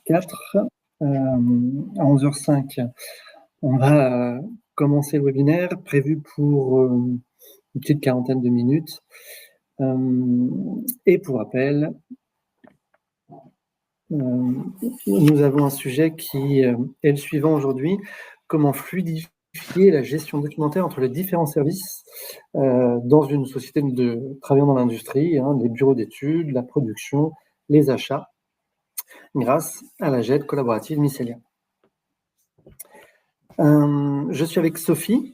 4. À 11h05, on va commencer le webinaire prévu pour une petite quarantaine de minutes. Et pour rappel, nous avons un sujet qui est le suivant aujourd'hui: comment fluidifier la gestion documentaire entre les différents services dans une société travaillant dans l'industrie, les bureaux d'études, la production, les achats, grâce à la GED collaborative Mycelia. Je suis avec Sophie.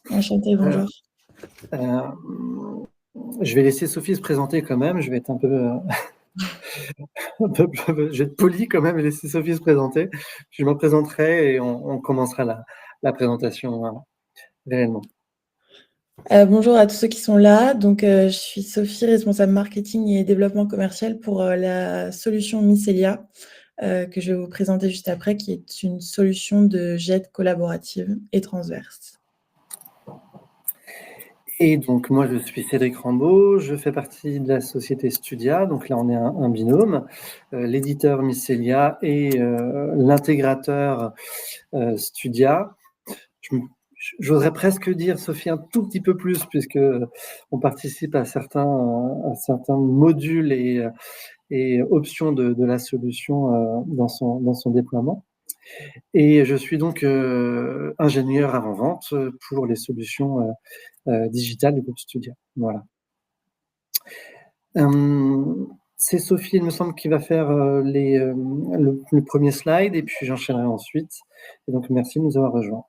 Enchantée, bonjour. Je vais laisser Sophie se présenter quand même. Je vais être un peu je vais être poli quand même et laisser Sophie se présenter. Je me présenterai et on commencera la présentation réellement. Bonjour à tous ceux qui sont là. Donc, je suis Sophie, responsable marketing et développement commercial pour la solution Mycelia, que je vais vous présenter juste après, qui est une solution de GED collaborative et transverse. Et donc, moi, je suis Cédric Rambaud, je fais partie de la société Studia. Donc là, on est un binôme, l'éditeur Mycelia et l'intégrateur Studia. J'oserais presque dire, Sophie, un tout petit peu plus, puisque on participe à certains modules et options de la solution dans son déploiement. Et je suis donc ingénieur avant-vente pour les solutions digitales du groupe Studia. Voilà. C'est Sophie, il me semble, qui va faire le premier slide, et puis j'enchaînerai ensuite. Et donc, merci de nous avoir rejoints.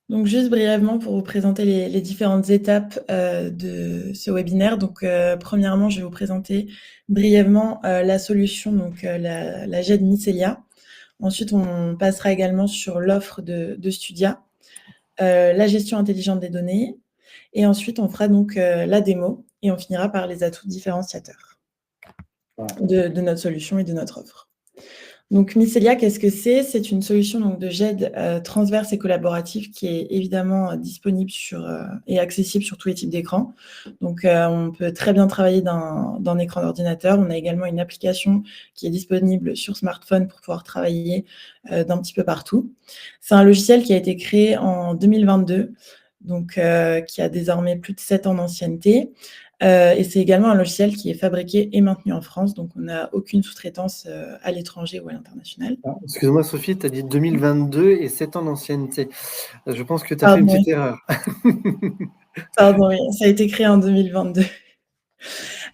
Donc, juste brièvement pour vous présenter les différentes étapes de ce webinaire. Donc, premièrement, je vais vous présenter brièvement la solution, donc la GED Mycelia. Ensuite, on passera également sur l'offre de Studia, la gestion intelligente des données. Et ensuite, on fera donc la démo et on finira par les atouts différenciateurs de notre solution et de notre offre. Donc, Mycelia, qu'est-ce que c'est? C'est une solution donc, de GED transverse et collaborative qui est évidemment disponible et accessible sur tous les types d'écrans. Donc, on peut très bien travailler d'un écran d'ordinateur. On a également une application qui est disponible sur smartphone pour pouvoir travailler d'un petit peu partout. C'est un logiciel qui a été créé en 2022, donc qui a désormais plus de 7 ans d'ancienneté. Et c'est également un logiciel qui est fabriqué et maintenu en France, donc on n'a aucune sous-traitance à l'étranger ou à l'international. Excuse-moi Sophie, tu as dit 2022 et 7 ans d'ancienneté. Je pense que tu as fait une petite erreur. Pardon, oui, ça a été créé en 2022.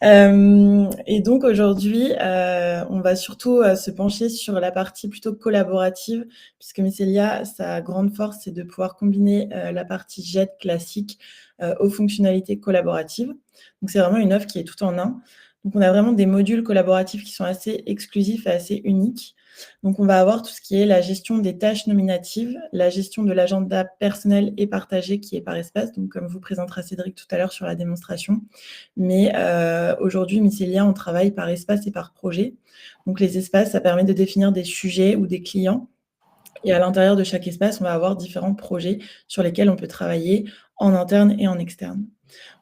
Et donc aujourd'hui, on va surtout se pencher sur la partie plutôt collaborative, puisque Mycelia, sa grande force, c'est de pouvoir combiner la partie GED classique aux fonctionnalités collaboratives. Donc c'est vraiment une offre qui est tout en un. Donc on a vraiment des modules collaboratifs qui sont assez exclusifs et assez uniques. Donc on va avoir tout ce qui est la gestion des tâches nominatives, la gestion de l'agenda personnel et partagé qui est par espace, donc comme vous présentera Cédric tout à l'heure sur la démonstration. Mais aujourd'hui, Mycelia, on travaille par espace et par projet. Donc les espaces, ça permet de définir des sujets ou des clients. Et à l'intérieur de chaque espace, on va avoir différents projets sur lesquels on peut travailler en interne et en externe.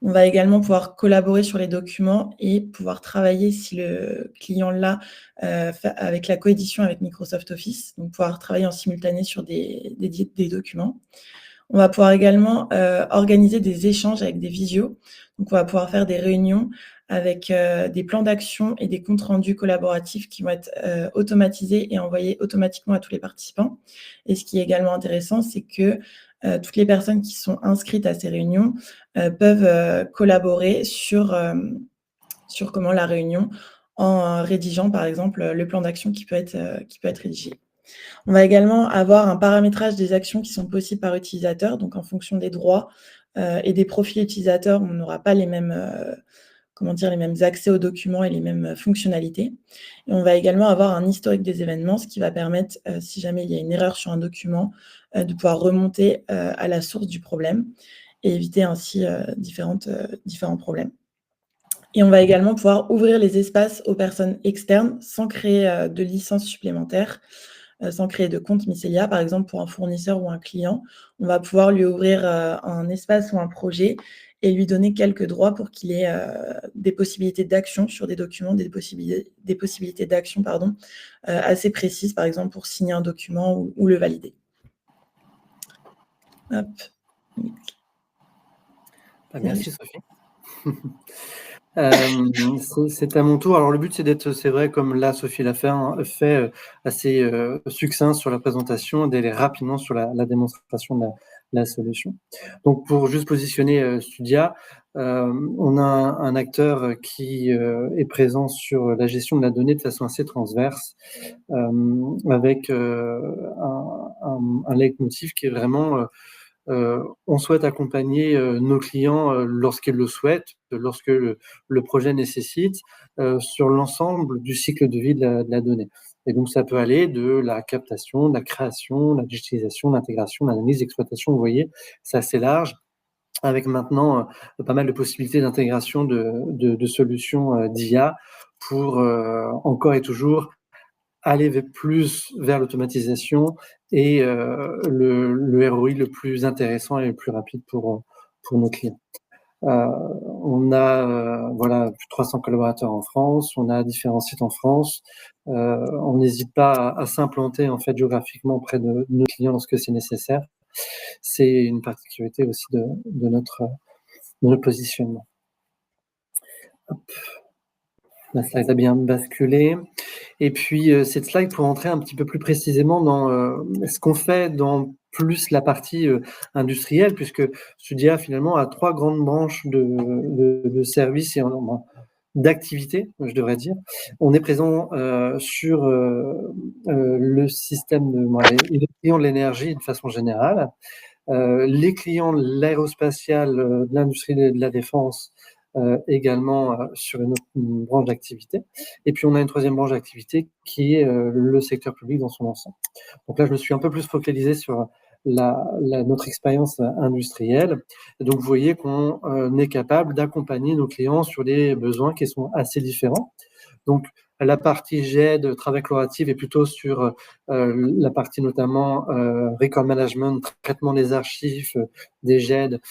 On va également pouvoir collaborer sur les documents et pouvoir travailler, si le client l'a, avec la coédition avec Microsoft Office, donc pouvoir travailler en simultané sur des documents. On va pouvoir également organiser des échanges avec des visios. Donc, on va pouvoir faire des réunions avec des plans d'action et des comptes rendus collaboratifs qui vont être automatisés et envoyés automatiquement à tous les participants. Et ce qui est également intéressant, c'est que toutes les personnes qui sont inscrites à ces réunions peuvent collaborer sur comment la réunion en rédigeant, par exemple, le plan d'action qui peut être rédigé. On va également avoir un paramétrage des actions qui sont possibles par utilisateur. Donc, en fonction des droits et des profils utilisateurs, on n'aura pas les mêmes accès aux documents et les mêmes fonctionnalités. Et on va également avoir un historique des événements, ce qui va permettre, si jamais il y a une erreur sur un document, de pouvoir remonter à la source du problème et éviter ainsi différents problèmes. Et on va également pouvoir ouvrir les espaces aux personnes externes sans créer de licences supplémentaires, sans créer de compte Mycelia. Par exemple, pour un fournisseur ou un client, on va pouvoir lui ouvrir un espace ou un projet et lui donner quelques droits pour qu'il ait des possibilités d'action sur des documents, des possibilités d'action assez précises, par exemple pour signer un document ou le valider. Hop. Merci Sophie. C'est à mon tour. Alors le but c'est d'être, c'est vrai, comme là Sophie l'a fait assez succinct sur la présentation, d'aller rapidement sur la démonstration de la solution. Donc pour juste positionner Studia, on a un acteur qui est présent sur la gestion de la donnée de façon assez transverse, avec un leitmotiv qui est vraiment on souhaite accompagner nos clients lorsqu'ils le souhaitent, lorsque le projet nécessite, sur l'ensemble du cycle de vie de la donnée. Et donc, ça peut aller de la captation, de la création, de la digitalisation, de l'intégration, de l'analyse, d'exploitation. Vous voyez, c'est assez large, avec maintenant pas mal de possibilités d'intégration de solutions d'IA pour encore et toujours aller plus vers l'automatisation et le ROI le plus intéressant et le plus rapide pour nos clients. On a voilà, plus de 300 collaborateurs en France, on a différents sites en France. On n'hésite pas à s'implanter en fait géographiquement auprès de nos clients lorsque c'est nécessaire. C'est une particularité aussi de notre positionnement. Hop. La slide a bien basculé. Et puis, cette slide pour entrer un petit peu plus précisément dans ce qu'on fait dans plus la partie industrielle, puisque Studia finalement a 3 grandes branches de services et d'activités, je devrais dire. On est présent sur le système les clients de l'énergie de façon générale, les clients de l'aérospatial, de l'industrie de la défense, également sur une branche d'activité. Et puis on a une troisième branche d'activité qui est le secteur public dans son ensemble. Donc là, je me suis un peu plus focalisé sur notre expérience industrielle. Et donc vous voyez qu'on est capable d'accompagner nos clients sur des besoins qui sont assez différents. Donc la partie GED, travail collaboratif, est plutôt sur la partie notamment record management, traitement des archives, des GED,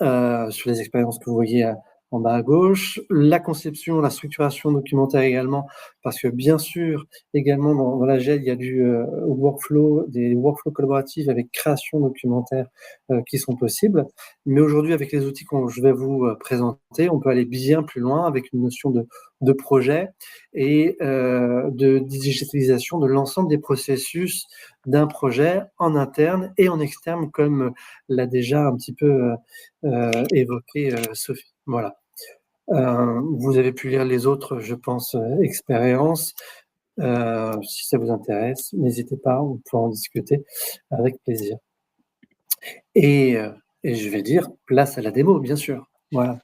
sur les expériences que vous voyez en bas à gauche. La conception, la structuration documentaire également, parce que bien sûr, également dans la GED, il y a des workflows collaboratifs avec création documentaire qui sont possibles. Mais aujourd'hui, avec les outils que je vais vous présenter, on peut aller bien plus loin avec une notion de projet et de digitalisation de l'ensemble des processus d'un projet en interne et en externe, comme l'a déjà un petit peu évoqué Sophie. Voilà. Vous avez pu lire les autres, je pense, expériences. Si ça vous intéresse, n'hésitez pas, on peut en discuter avec plaisir. Et je vais dire place à la démo, bien sûr. Voilà.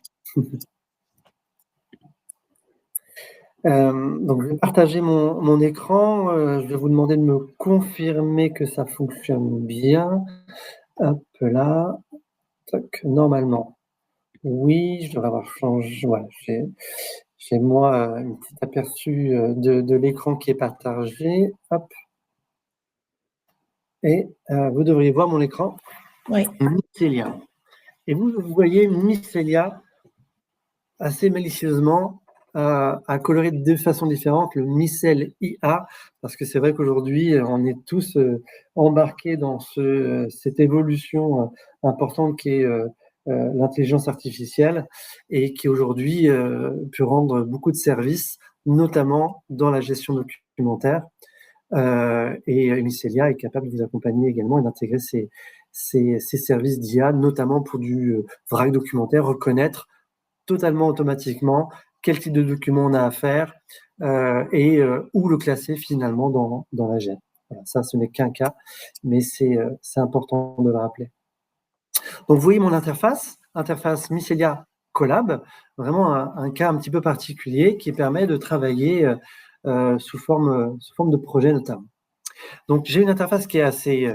Donc je vais partager mon écran. Je vais vous demander de me confirmer que ça fonctionne bien. Hop là. Toc, normalement. Oui, je devrais avoir changé. Voilà, j'ai moi un petit aperçu de l'écran qui est partagé. Hop. Et vous devriez voir mon écran. Oui. Mycelia. Et vous voyez Mycelia assez malicieusement à colorer de 2 façons différentes le Mycel IA, parce que c'est vrai qu'aujourd'hui, on est tous embarqués dans cette évolution importante qui est l'intelligence artificielle et qui aujourd'hui peut rendre beaucoup de services, notamment dans la gestion documentaire. Et Mycelia est capable de vous accompagner également et d'intégrer ces services d'IA, notamment pour du vrac documentaire, reconnaître totalement automatiquement quel type de document on a à faire et où le classer finalement dans la GED. Voilà, ça, ce n'est qu'un cas, mais c'est important de le rappeler. Donc, vous voyez mon interface Mycelia Collab, vraiment un cas un petit peu particulier qui permet de travailler sous forme de projet notamment. Donc, j'ai une interface qui est assez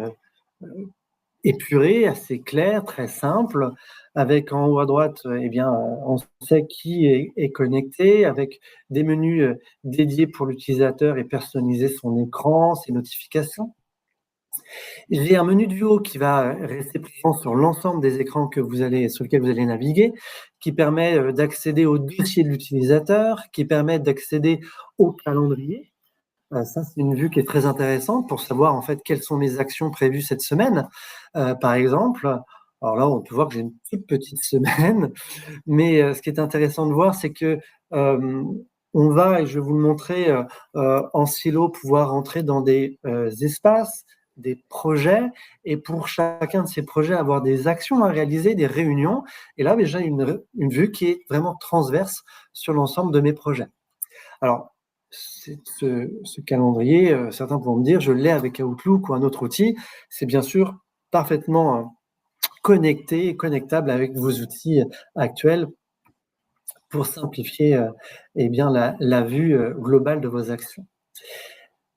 épurée, assez claire, très simple, avec en haut à droite, on sait qui est connecté, avec des menus dédiés pour l'utilisateur et personnaliser son écran, ses notifications. J'ai un menu de vue qui va rester présent sur l'ensemble des écrans sur lesquels vous allez naviguer, qui permet d'accéder au dossier de l'utilisateur, qui permet d'accéder au calendrier. Ça, c'est une vue qui est très intéressante pour savoir en fait quelles sont mes actions prévues cette semaine. Par exemple, alors là, on peut voir que j'ai une toute petite semaine, mais ce qui est intéressant de voir, c'est que on va, et je vais vous le montrer, en silo, pouvoir entrer dans des espaces, des projets, et pour chacun de ces projets, avoir des actions à réaliser, des réunions. Et là, j'ai une vue qui est vraiment transverse sur l'ensemble de mes projets. Alors, ce calendrier, certains pourront me dire, je l'ai avec Outlook ou un autre outil. C'est bien sûr parfaitement connecté et connectable avec vos outils actuels pour simplifier eh bien, la vue globale de vos actions.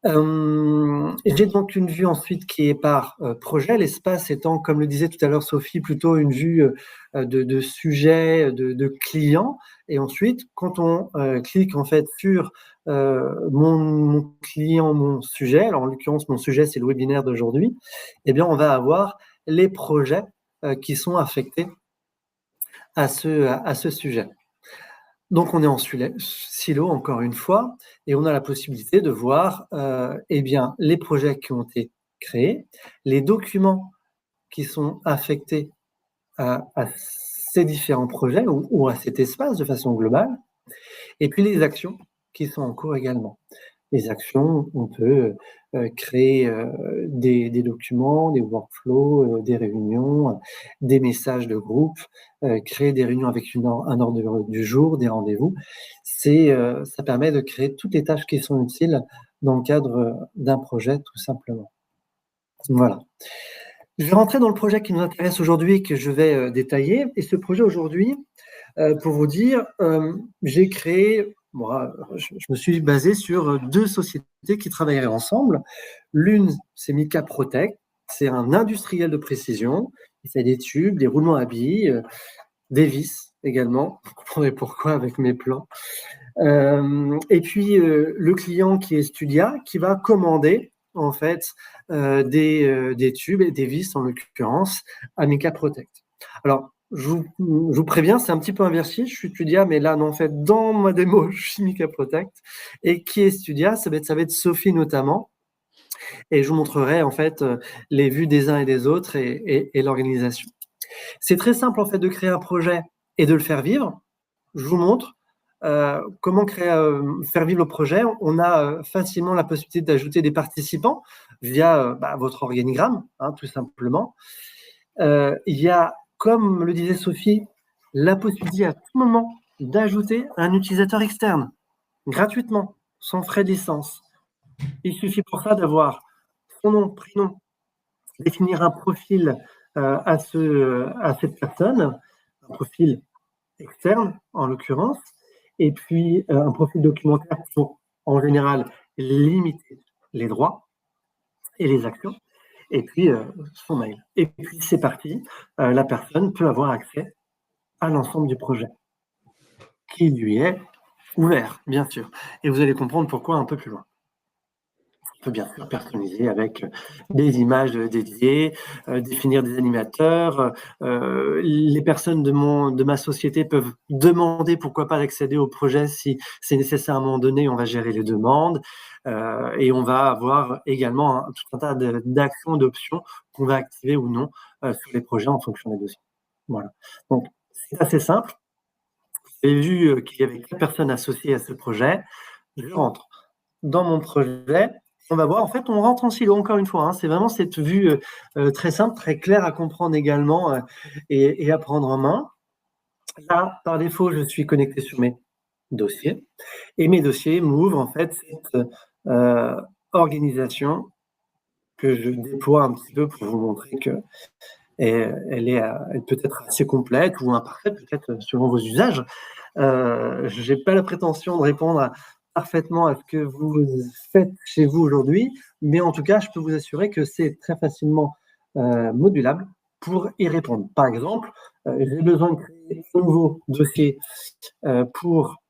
J'ai donc une vue ensuite qui est par projet, l'espace étant, comme le disait tout à l'heure Sophie, plutôt une vue de sujet, de client. Et ensuite, quand on clique en fait sur mon client, mon sujet, alors en l'occurrence mon sujet c'est le webinaire d'aujourd'hui, eh bien on va avoir les projets qui sont affectés à ce sujet. Donc, on est en silo, encore une fois, et on a la possibilité de voir eh bien, les projets qui ont été créés, les documents qui sont affectés à ces différents projets ou à cet espace de façon globale, et puis les actions qui sont en cours également. Les actions, on peut créer des documents, des workflows, des réunions, des messages de groupe, créer des réunions avec un ordre du jour, des rendez-vous. Ça permet de créer toutes les tâches qui sont utiles dans le cadre d'un projet, tout simplement. Voilà. Je vais rentrer dans le projet qui nous intéresse aujourd'hui et que je vais détailler. Et ce projet aujourd'hui, pour vous dire, j'ai créé... Moi, je me suis basé sur 2 sociétés qui travailleraient ensemble. L'une, c'est Mica Protect, c'est un industriel de précision. Il fait des tubes, des roulements à billes, des vis également. Vous comprendrez pourquoi avec mes plans. Et puis, le client qui est Studia, qui va commander en fait des tubes et des vis, en l'occurrence, à Mica Protect. Alors, je vous préviens, c'est un petit peu inversé. Je suis Studia, mais là, non, en fait, dans ma démo, je suis Mica Protect. Et qui est Studia? Ça va être Sophie notamment. Et je vous montrerai en fait les vues des uns et des autres et l'organisation. C'est très simple en fait de créer un projet et de le faire vivre. Je vous montre comment faire vivre le projet. On a facilement la possibilité d'ajouter des participants via votre organigramme, hein, tout simplement. Il y a, comme le disait Sophie, la possibilité à tout moment d'ajouter un utilisateur externe, gratuitement, sans frais de licence. Il suffit pour ça d'avoir son nom, prénom, définir un profil à cette personne, un profil externe en l'occurrence, et puis un profil documentaire pour, en général, limiter les droits et les actions, et puis son mail. Et puis c'est parti, la personne peut avoir accès à l'ensemble du projet, qui lui est ouvert, bien sûr. Et vous allez comprendre pourquoi un peu plus loin. On peut bien sûr personnaliser avec des images dédiées, définir des animateurs. Les personnes de ma société peuvent demander, pourquoi pas, d'accéder au projet si c'est nécessaire à un moment donné. On va gérer les demandes et on va avoir également tout un tas d'actions, d'options qu'on va activer ou non sur les projets en fonction des dossiers. Voilà. Donc, c'est assez simple. Vous avez vu qu'il y avait 4 personnes associées à ce projet. Je rentre dans mon projet. On va voir, en fait, on rentre en silo, encore une fois. Hein, c'est vraiment cette vue très simple, très claire à comprendre également et à prendre en main. Là, par défaut, je suis connecté sur mes dossiers. Et mes dossiers m'ouvrent, en fait, cette organisation que je déploie un petit peu pour vous montrer que elle peut être assez complète ou imparfaite, peut-être selon vos usages. Je n'ai pas la prétention de répondre parfaitement à ce que vous faites chez vous aujourd'hui, mais en tout cas, je peux vous assurer que c'est très facilement modulable pour y répondre. Par exemple, j'ai besoin de créer un nouveau dossier pour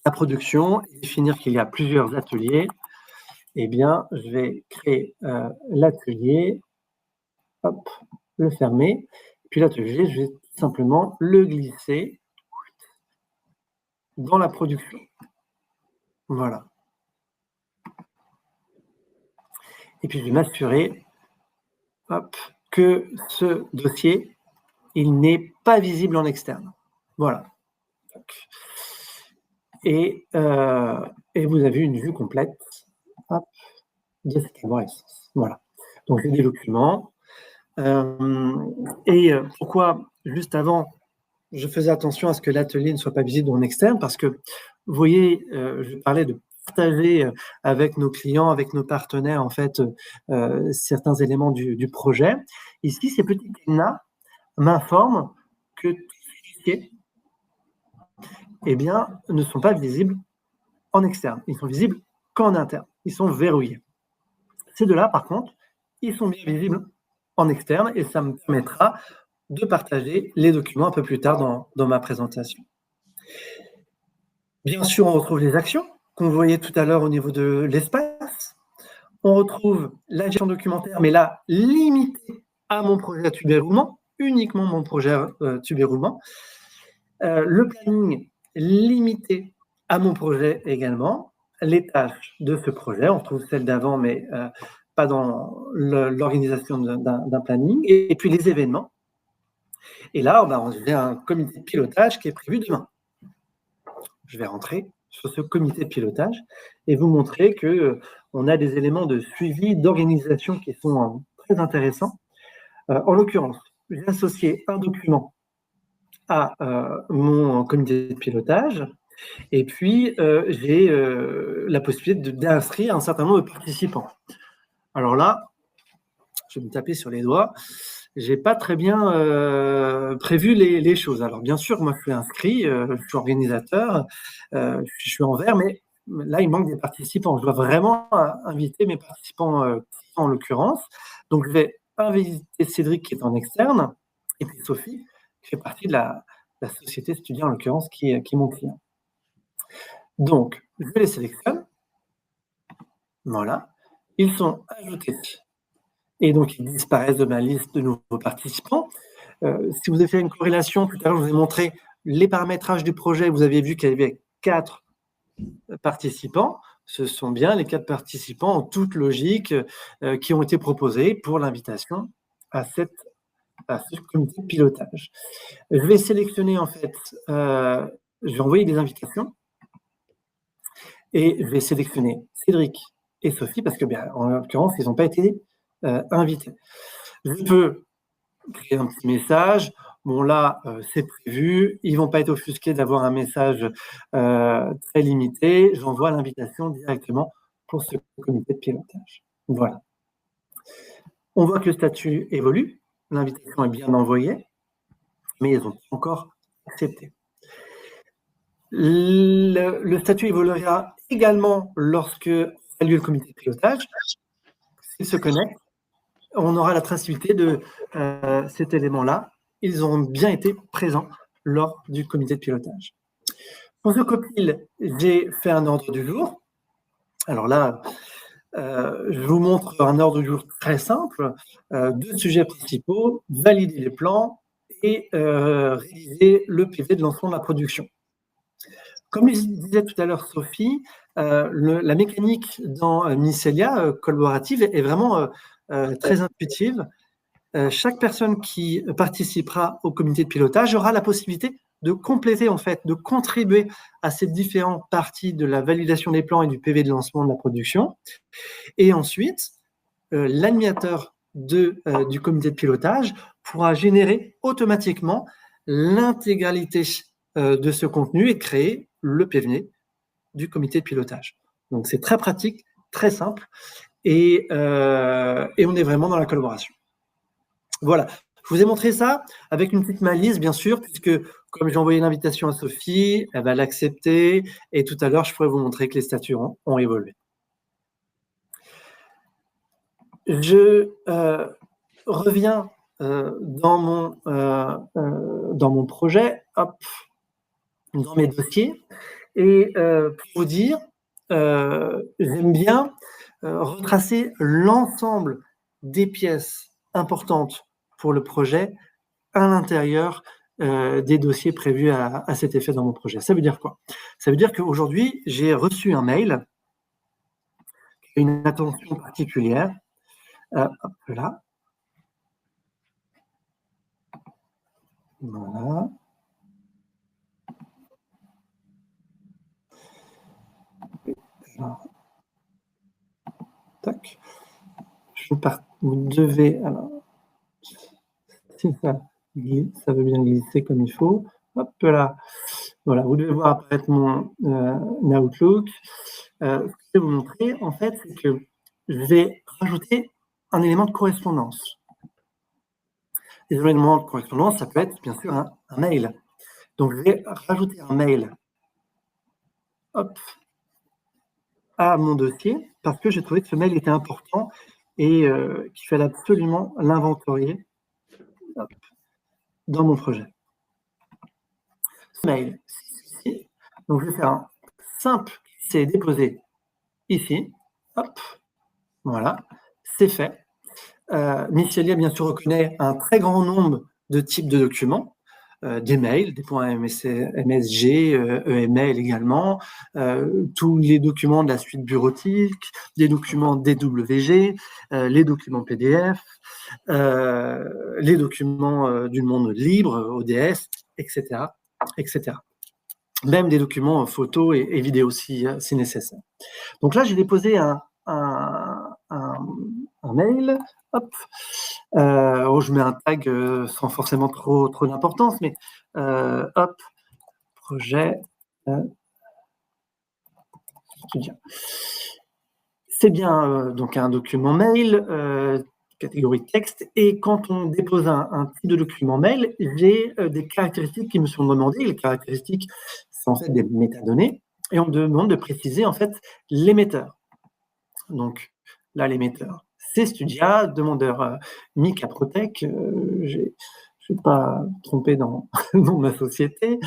la production et définir qu'il y a plusieurs ateliers. eh bien, je vais créer l'atelier, hop, le fermer. Puis l'atelier, je vais tout simplement le glisser dans la production. Voilà. Et puis, je vais m'assurer que ce dossier, il n'est pas visible en externe. Voilà. Et vous avez une vue complète de cette arborescence. Voilà. Donc, j'ai des documents. Pourquoi, juste avant, je faisais attention à ce que l'atelier ne soit pas visible en externe, parce que, vous voyez, je parlais de partager avec nos clients, avec nos partenaires, en fait, certains éléments du projet. Ici, ces petits cadenas m'informent que tous ces fichiers, eh bien, ne sont pas visibles en externe. Ils sont visibles qu'en interne. Ils sont verrouillés. Ces deux-là, par contre, ils sont bien visibles en externe et ça me permettra de partager les documents un peu plus tard dans ma présentation. Bien sûr, on retrouve les actions qu'on voyait tout à l'heure au niveau de l'espace. On retrouve la gestion documentaire, mais là, limitée à mon projet à tube et roulement, uniquement mon projet tube et roulement. Le planning limité à mon projet également. Les tâches de ce projet, on retrouve celles d'avant, mais pas dans l'organisation d'un planning. Et puis les événements. Et là, j'ai un comité de pilotage qui est prévu demain. Je vais rentrer sur ce comité de pilotage et vous montrer qu'on a des éléments de suivi, d'organisation qui sont très intéressants. En l'occurrence, j'ai associé un document à mon comité de pilotage et puis j'ai la possibilité d'inscrire un certain nombre de participants. Alors là, je vais me taper sur les doigts. J'ai pas très bien prévu les choses. Alors bien sûr, moi je suis inscrit, je suis organisateur, je suis en vert, mais là il manque des participants. Je dois vraiment inviter mes participants en l'occurrence. Donc je vais inviter Cédric qui est en externe, et puis Sophie qui fait partie de la société Studia en l'occurrence qui est mon client. Donc je les sélectionne. Voilà. Ils sont ajoutés. Et donc, ils disparaissent de ma liste de nouveaux participants. Si vous avez fait une corrélation, tout à l'heure, je vous ai montré les paramétrages du projet. Vous avez vu qu'il y avait 4 participants. Ce sont bien les 4 participants en toute logique qui ont été proposés pour l'invitation à ce comité de pilotage. Je vais sélectionner, en fait, je vais envoyer des invitations et je vais sélectionner Cédric et Sophie parce que, en l'occurrence, ils n'ont pas été invités. Je peux créer un petit message. Bon, là, c'est prévu. Ils ne vont pas être offusqués d'avoir un message très limité. J'envoie l'invitation directement pour ce comité de pilotage. Voilà. On voit que le statut évolue. L'invitation est bien envoyée, mais ils ont encore accepté. Le statut évoluera également lorsque a lieu le comité de pilotage. S'ils se connectent, on aura la traçabilité de cet élément-là. Ils ont bien été présents lors du comité de pilotage. Pour ce copil, j'ai fait un ordre du jour. Alors là, je vous montre un ordre du jour très simple. 2 sujets principaux, valider les plans et réaliser le PV de lancement de la production. Comme le disait tout à l'heure Sophie, la mécanique dans Mycelia collaborative est vraiment très intuitive. Chaque personne qui participera au comité de pilotage aura la possibilité de compléter, en fait, de contribuer à ces différentes parties de la validation des plans et du PV de lancement de la production. Et ensuite, l'animateur du comité de pilotage pourra générer automatiquement l'intégralité de ce contenu et créer le PV du comité de pilotage. Donc, c'est très pratique, très simple, et on est vraiment dans la collaboration. Voilà, je vous ai montré ça avec une petite malice, bien sûr, puisque comme j'ai envoyé l'invitation à Sophie, elle va l'accepter, et tout à l'heure, je pourrais vous montrer que les statuts ont évolué. Je reviens dans mon projet, hop, dans mes dossiers, et pour vous dire, j'aime bien retracer l'ensemble des pièces importantes pour le projet à l'intérieur des dossiers prévus à cet effet dans mon projet. Ça veut dire quoi? Ça veut dire qu'aujourd'hui, j'ai reçu un mail, une attention particulière, hop là, voilà. Alors, tac. Vous devez, alors, si ça veut bien glisser comme il faut, hop là. Voilà, vous devez voir apparaître mon Outlook. Ce que je vais vous montrer, en fait, c'est que je vais rajouter un élément de correspondance. Les éléments de correspondance, ça peut être bien sûr un mail. Donc, je vais rajouter un mail, hop, à mon dossier parce que j'ai trouvé que ce mail était important et qu'il fallait absolument l'inventorier dans mon projet. Ce mail, ici. Donc, je vais faire un simple c'est déposé ici. Hop, voilà, c'est fait. Miscelia, bien sûr, reconnaît un très grand nombre de types de documents, des mails, des points MSG, EML également, tous les documents de la suite bureautique, des documents DWG, les documents PDF, les documents du monde libre, ODS, etc., etc. Même des documents photos et vidéos si nécessaire. Donc là, j'ai déposé un mail, hop, je mets un tag sans forcément trop d'importance, mais hop, projet étudiant. C'est bien donc un document mail, catégorie texte, et quand on dépose un type de document mail, j'ai des caractéristiques qui me sont demandées. Les caractéristiques sont en fait des métadonnées, et on me demande de préciser en fait l'émetteur. Donc là, l'émetteur, c'est Studia, demandeur Mika Protec, je ne suis pas trompé dans ma société.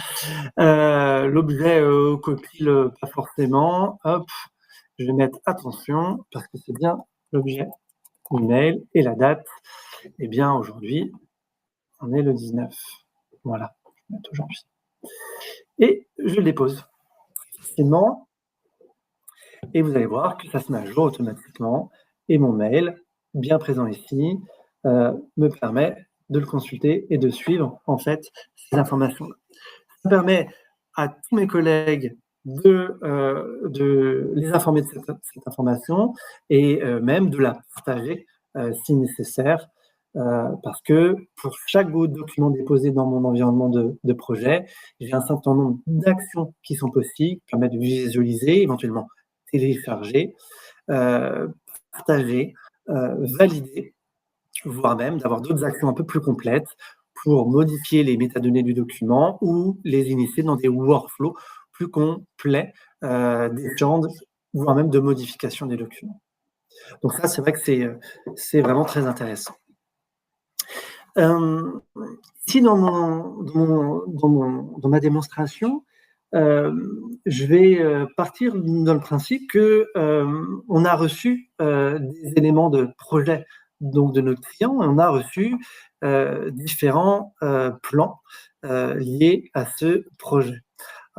L'objet copile, pas forcément. Hop, je vais mettre attention parce que c'est bien l'objet email et la date. Eh bien, aujourd'hui, on est le 19. Voilà, je vais mettre aujourd'hui. Et je le dépose facilement. Et vous allez voir que ça se met à jour automatiquement. Et mon mail, bien présent ici, me permet de le consulter et de suivre en fait ces informations-là. Ça permet à tous mes collègues de les informer de cette information et même de la partager si nécessaire, parce que pour chaque document déposé dans mon environnement de projet, j'ai un certain nombre d'actions qui sont possibles, qui permettent de visualiser, éventuellement télécharger, partager, valider, voire même d'avoir d'autres actions un peu plus complètes pour modifier les métadonnées du document ou les initier dans des workflows plus complets d'échange, voire même de modification des documents. Donc ça, c'est vrai que c'est vraiment très intéressant. Ici, dans ma démonstration, je vais partir dans le principe qu'on a reçu des éléments de projet donc de notre client, et on a reçu différents plans liés à ce projet.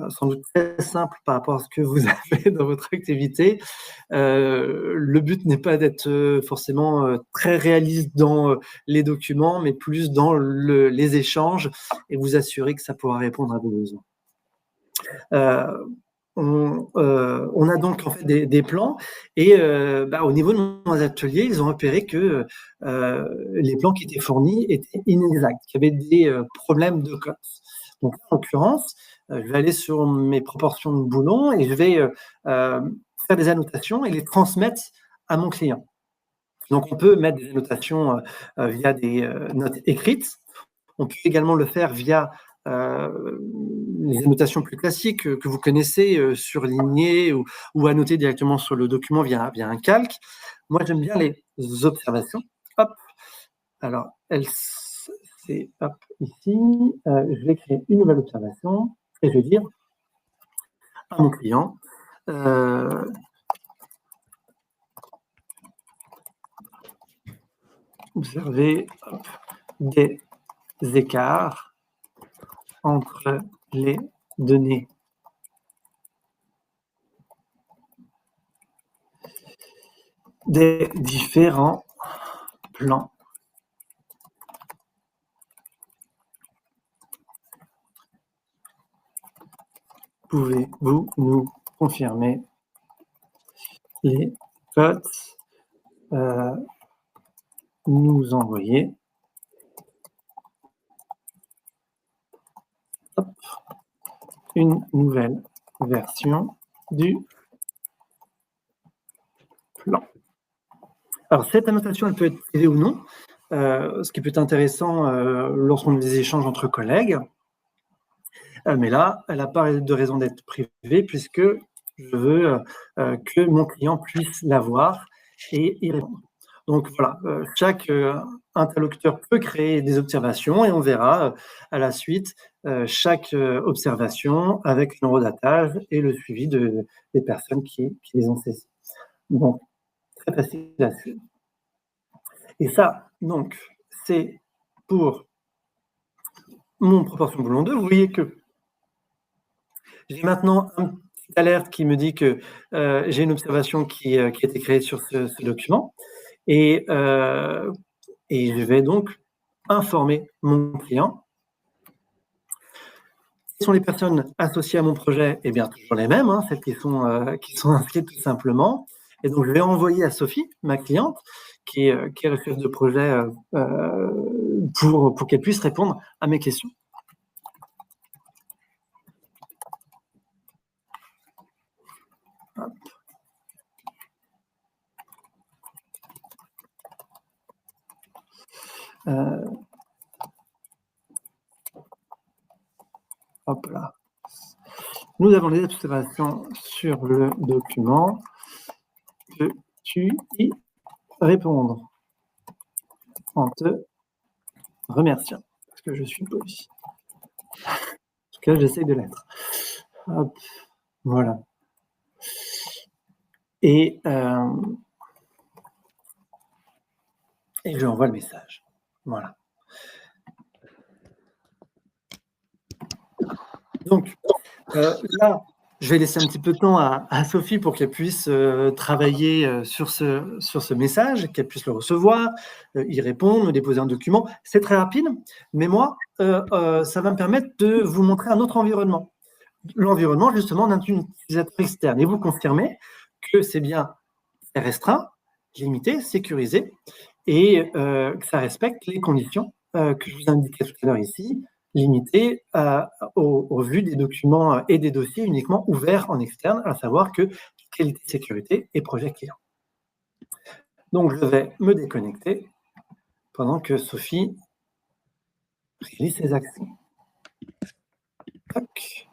Sans doute très simple par rapport à ce que vous avez dans votre activité. Le but n'est pas d'être forcément très réaliste dans les documents, mais plus dans les échanges et vous assurer que ça pourra répondre à vos besoins. On a donc en fait des plans et au niveau de nos ateliers, ils ont repéré que les plans qui étaient fournis étaient inexacts, qu'il y avait des problèmes de cote. Donc en l'occurrence, je vais aller sur mes proportions de boulons et je vais faire des annotations et les transmettre à mon client. Donc on peut mettre des annotations via des notes écrites. On peut également le faire via les annotations plus classiques que vous connaissez, surlignées ou annoter directement sur le document via un calque. Moi, j'aime bien les observations. Hop. Alors, c'est hop, ici. Je vais créer une nouvelle observation et je vais dire à mon client observer des écarts entre les données des différents plans. Pouvez-vous nous confirmer les codes nous envoyer une nouvelle version du plan. Alors, cette annotation, elle peut être privée ou non, ce qui peut être intéressant lorsqu'on a des échanges entre collègues. Mais là, elle n'a pas de raison d'être privée puisque je veux que mon client puisse la voir et y répondre. Donc voilà, chaque interlocuteur peut créer des observations et on verra à la suite chaque observation avec le nombre d'attaches et le suivi des personnes qui les ont saisies. Donc, très facile à suivre. Et ça, donc, c'est pour mon proportion boulon 2. Vous voyez que j'ai maintenant une petite alerte qui me dit que j'ai une observation qui a été créée sur ce document. Et je vais donc informer mon client. Qui sont les personnes associées à mon projet? Eh bien, toujours les mêmes, celles qui sont inscrites tout simplement. Et donc, je vais envoyer à Sophie, ma cliente, qui est le chef de projet, pour qu'elle puisse répondre à mes questions. Hop là. Nous avons les observations sur le document. Peux-tu y répondre en te remerciant? Parce que je suis poli. En tout cas, j'essaye de l'être. Hop, voilà. Et je lui envoie le message. Voilà. Donc, là, je vais laisser un petit peu de temps à Sophie pour qu'elle puisse travailler sur ce message, qu'elle puisse le recevoir, y répondre, me déposer un document. C'est très rapide, mais moi, ça va me permettre de vous montrer un autre environnement. L'environnement, justement, d'un utilisateur externe. Et vous confirmez que c'est bien restreint, limité, sécurisé, et que ça respecte les conditions que je vous indiquais tout à l'heure ici, limité au vu des documents et des dossiers uniquement ouverts en externe, à savoir que qualité, sécurité et projet client. Donc, je vais me déconnecter pendant que Sophie réalise ses actions. Tac.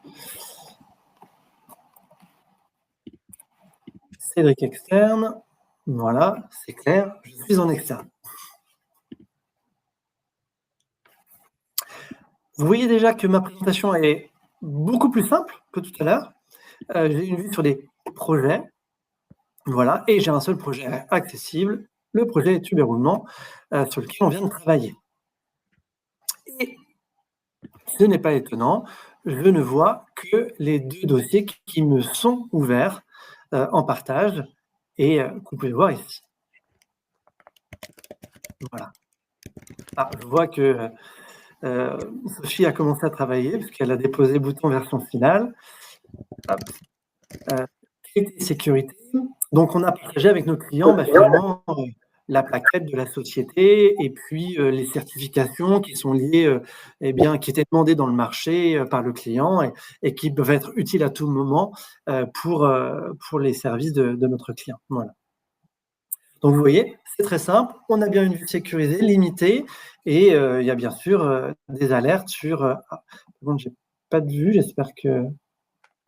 Cédric externe. Voilà, c'est clair, je suis en externe. Vous voyez déjà que ma présentation est beaucoup plus simple que tout à l'heure. J'ai une vue sur des projets, voilà, et j'ai un seul projet accessible, le projet études et roulement, sur lequel on vient de travailler. Et ce n'est pas étonnant, je ne vois que les deux dossiers qui me sont ouverts en partage et que vous pouvez voir ici. Voilà. Ah, je vois que Sophie a commencé à travailler puisqu'elle a déposé le bouton version finale. Hop. Sécurité. Donc, on a partagé avec nos clients finalement la plaquette de la société et puis les certifications qui sont liées, qui étaient demandées dans le marché par le client et qui peuvent être utiles à tout moment pour les services de notre client. Voilà. Donc, vous voyez, c'est très simple. On a bien une vue sécurisée, limitée, et il y a bien sûr des alertes sur. Bon, j'ai pas de vue, j'espère que.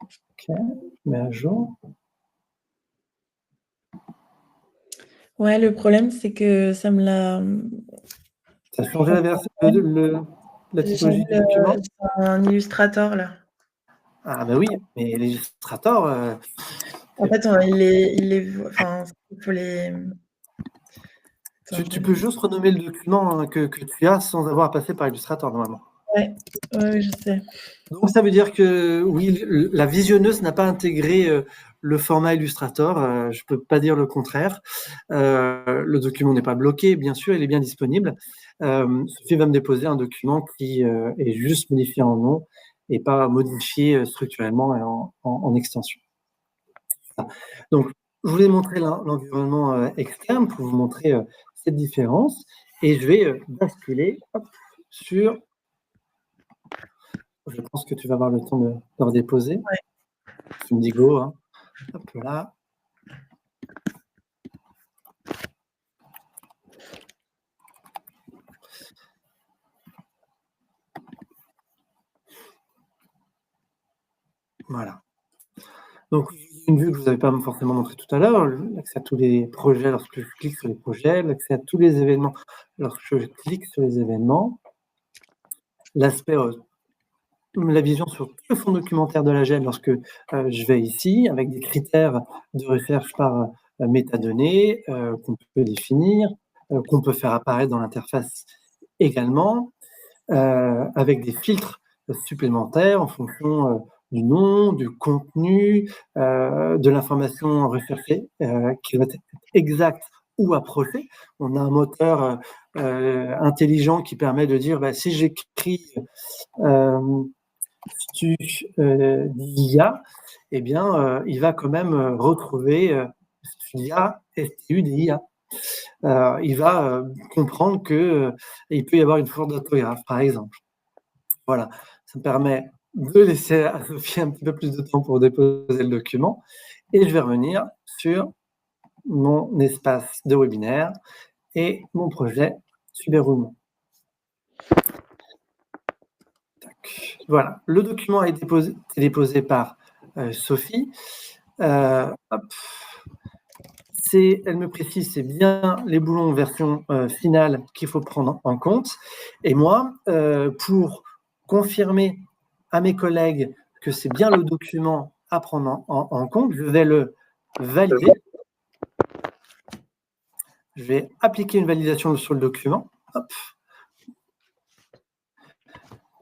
Ok, je mets à jour. Ouais, le problème, c'est que ça me l'a. Ça a changé la version, la typologie du document? Un Illustrator, là. Ah bah oui, mais l'Illustrator. En fait, il faut les. Tu peux juste renommer le document hein, que tu as sans avoir à passer par Illustrator normalement. Ouais, je sais. Donc ça veut dire que oui, la visionneuse n'a pas intégré le format Illustrator. Je peux pas dire le contraire. Le document n'est pas bloqué, bien sûr, il est bien disponible. Sophie va me déposer un document qui est juste modifié en nom et pas modifié structurellement et en extension. Donc, je voulais montrer l'environnement externe pour vous montrer cette différence. Et je vais basculer sur... Je pense que tu vas avoir le temps de redéposer. Ouais. Tu me dis go. Hein. Hop là. Voilà. Donc, une vue que je vous avais pas forcément montré tout à l'heure, l'accès à tous les projets lorsque je clique sur les projets, l'accès à tous les événements lorsque je clique sur les événements, l'aspect, la vision sur tout le fond documentaire de la GED lorsque je vais ici, avec des critères de recherche par métadonnées qu'on peut définir, qu'on peut faire apparaître dans l'interface également, avec des filtres supplémentaires en fonction du nom, du contenu, de l'information recherchée qui va être exacte ou approchée. On a un moteur intelligent qui permet de dire si j'écris d'IA, eh bien, il va quand même retrouver StuDIA, STU-DIA. Il va comprendre qu'il peut y avoir une faute d'orthographe, par exemple. Voilà, ça me permet de laisser à Sophie un petit peu plus de temps pour déposer le document. Et je vais revenir sur mon espace de webinaire et mon projet Superroom. Voilà, le document a été déposé par Sophie. Hop. Elle me précise, c'est bien les boulons version finale qu'il faut prendre en compte. Et moi, pour confirmer à mes collègues que c'est bien le document à prendre en compte, je vais le valider. Je vais appliquer une validation sur le document. Hop.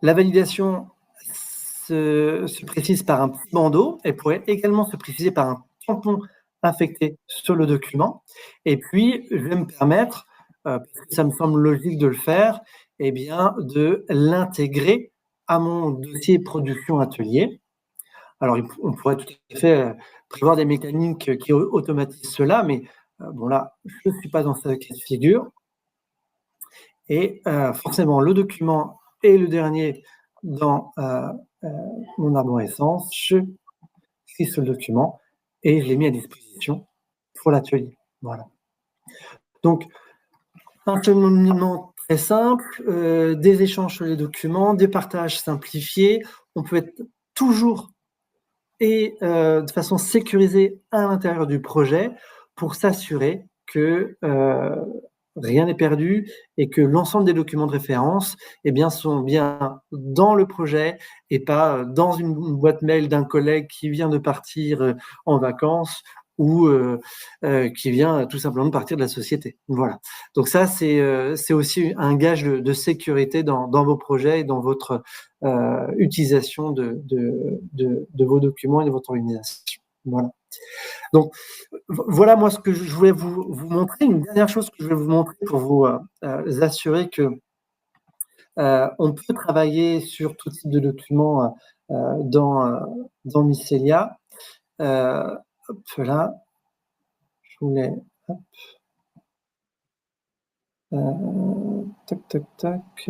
La validation se précise par un petit bandeau. Elle pourrait également se préciser par un tampon affecté sur le document. Et puis, je vais me permettre, parce que ça me semble logique de le faire, eh bien, de l'intégrer à mon dossier production atelier. Alors, on pourrait tout à fait prévoir des mécaniques qui automatisent cela, mais bon, là, je ne suis pas dans ce cas de figure. Et forcément, le document est le dernier dans mon arborescence. Je clique sur le document et je l'ai mis à disposition pour l'atelier. Voilà. Donc, un cheminement très simple, des échanges sur les documents, des partages simplifiés. On peut être toujours et de façon sécurisée à l'intérieur du projet pour s'assurer que rien n'est perdu et que l'ensemble des documents de référence sont bien dans le projet et pas dans une boîte mail d'un collègue qui vient de partir en vacances ou qui vient tout simplement de partir de la société. Voilà. Donc ça, c'est aussi un gage de sécurité dans vos projets et dans votre utilisation de vos documents et de votre organisation. Voilà. Donc, voilà moi ce que je voulais vous montrer. Une dernière chose que je vais vous montrer pour vous assurer que on peut travailler sur tout type de documents dans Mycelia. Hop là, je voulais... Hop. Tac, tac, tac.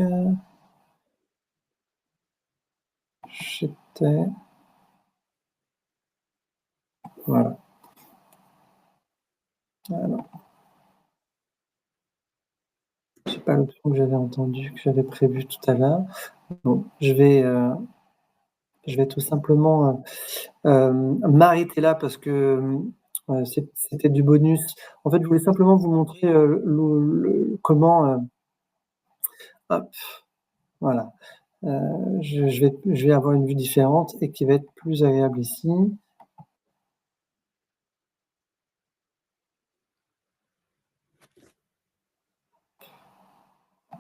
J'étais... Voilà. Alors. Je sais pas le son que j'avais entendu, que j'avais prévu tout à l'heure. Bon, je vais tout simplement m'arrêter là parce que c'était du bonus. En fait, je voulais simplement vous montrer comment... hop, voilà. Je vais avoir une vue différente et qui va être plus agréable ici.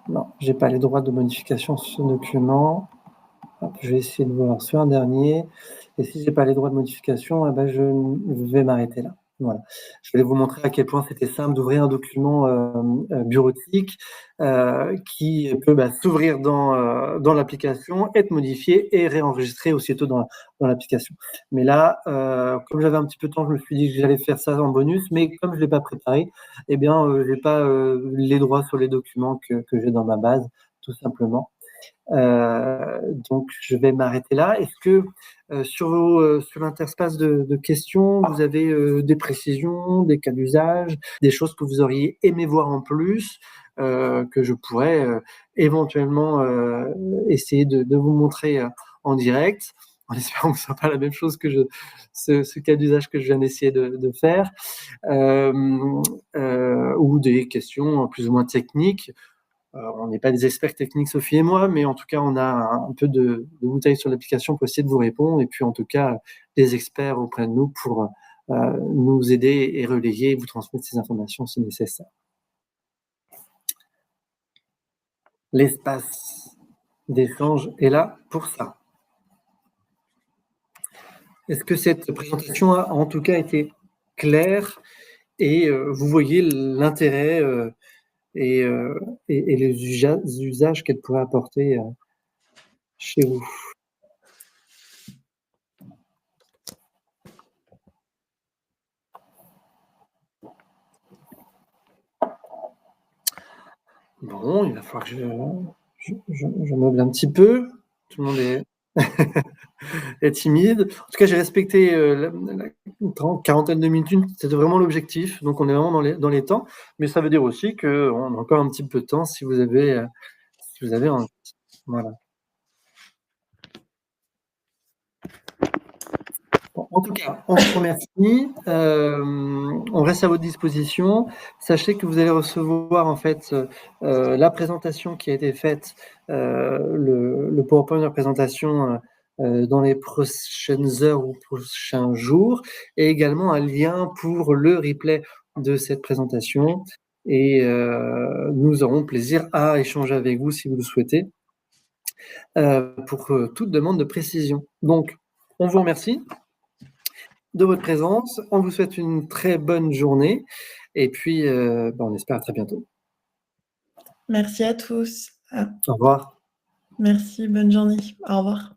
Non, j'ai pas les droits de modification sur ce document. Hop, je vais essayer de voir sur un dernier. Et si j'ai pas les droits de modification, eh ben je vais m'arrêter là. Voilà. Je vais vous montrer à quel point c'était simple d'ouvrir un document bureautique qui peut s'ouvrir dans l'application, être modifié et réenregistré aussitôt dans l'application. Mais là, comme j'avais un petit peu de temps, je me suis dit que j'allais faire ça en bonus, mais comme je l'ai pas préparé, eh bien, j'ai pas les droits sur les documents que j'ai dans ma base, tout simplement. Donc je vais m'arrêter là. Est-ce que sur l'interspace de questions, vous avez des précisions, des cas d'usage, des choses que vous auriez aimé voir en plus, que je pourrais éventuellement essayer de vous montrer en direct, en espérant que ce soit pas la même chose que ce cas d'usage que je viens d'essayer de faire, ou des questions plus ou moins techniques. On n'est pas des experts techniques, Sophie et moi, mais en tout cas, on a un peu de bouteille sur l'application pour essayer de vous répondre. Et puis, en tout cas, des experts auprès de nous pour nous aider et relayer et vous transmettre ces informations si nécessaire. L'espace d'échange est là pour ça. Est-ce que cette présentation a en tout cas été claire et vous voyez l'intérêt et les usages qu'elle pourrait apporter chez vous? Bon, il va falloir que je meuble un petit peu. Tout le monde est timide. En tout cas, j'ai respecté la quarantaine de minutes. C'était vraiment l'objectif. Donc, on est vraiment dans les temps. Mais ça veut dire aussi qu'on a encore un petit peu de temps si vous avez envie. Voilà. Bon, en tout cas, on vous remercie. On reste à votre disposition. Sachez que vous allez recevoir en fait la présentation qui a été faite, le PowerPoint de la présentation dans les prochaines heures ou prochains jours, et également un lien pour le replay de cette présentation. Et nous aurons plaisir à échanger avec vous si vous le souhaitez pour toute demande de précision. Donc, on vous remercie de votre présence. On vous souhaite une très bonne journée et puis on espère à très bientôt. Merci à tous. Au revoir. Merci, bonne journée. Au revoir.